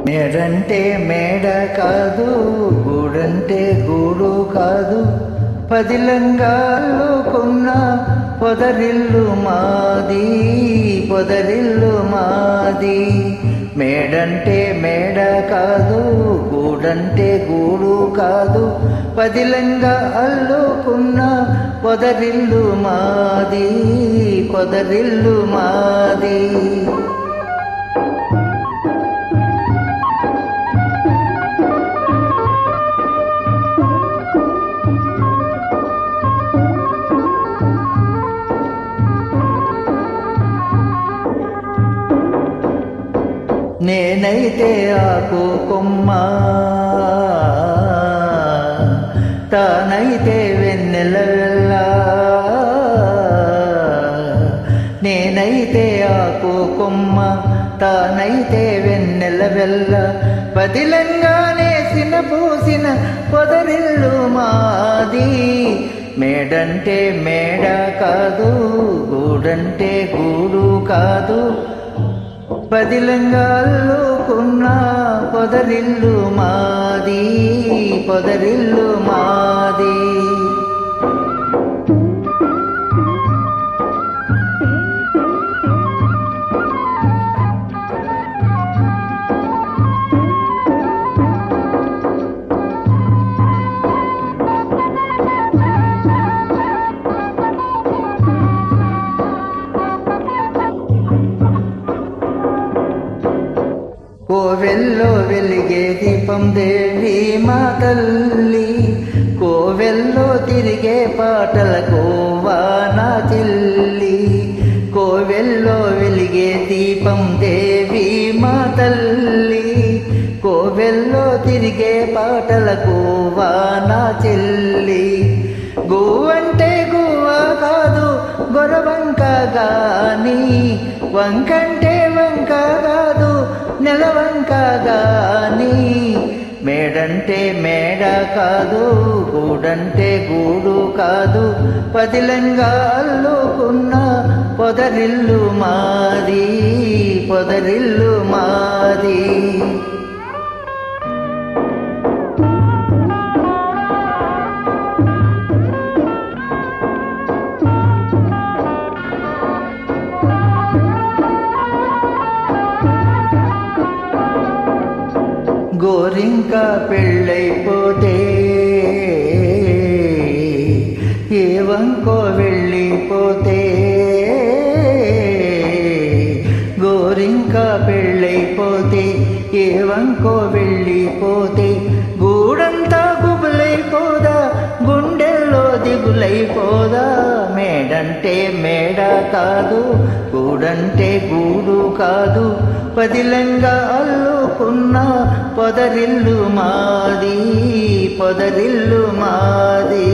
మేడంటే మేడ కాదు, గూడంటే గూడు కాదు, పదిలంగాలుకున్న పొదరిల్లు మాది, పొదరిల్లు మాది. మేడంటే మేడ కాదు, గూడంటే గూడు కాదు, పదిలంగా అల్లుకున్న పొదరిల్లు మాది, పొదరిల్లు మాది. నేనైతే ఆకు కొమ్మ, తానైతే వెన్నెల వెళ్ళ. నేనైతే ఆకు కొమ్మ, తానైతే వెన్నెల వెళ్ళ. పదిలంగానేసిన పూసిన పొదరిల్లు మాది. మేడంటే మేడ కాదు, గూడంటే గూడు కాదు, పదిలంగాలుకున్న పొదరిల్లు మాది, పొదరిల్లు మాది. కోవెల్లో వెలిగే దీపం దేవి మా తల్లి, కోవెల్లో తిరిగే పాటల కోవా నా చెల్లి. కోవెల్లో వెలిగే దీపం దేవి మా తల్లి, కోవెల్లో తిరిగే పాటల కోవా నా చెల్లి. గువ్వంటే గువ్వ కాదు గొరవంక గాని, వంకంటే వంక కాదు నెలవంక గాని. మేడంటే మేడ కాదు, గూడంటే గూడు కాదు, పదిలంగా అల్లుకున్న పొదరిల్లు మాది, పొదరిల్లు మాది. గోరింక పెళ్ళైపోతే ఏ వంకో వెళ్ళిపోతే, గోరింక పెళ్ళైపోతే ఏ వంకో వెళ్ళిపోతే, గూడంతా గుబులైపోదా, గుండెల్లో దిగులైపోదా. మేడంటే మేడ కాదు, గూడంటే గూడు కాదు, పదిలంగా అల్లుకున్న పొదరిల్లు మాది, పొదరిల్లు మాది.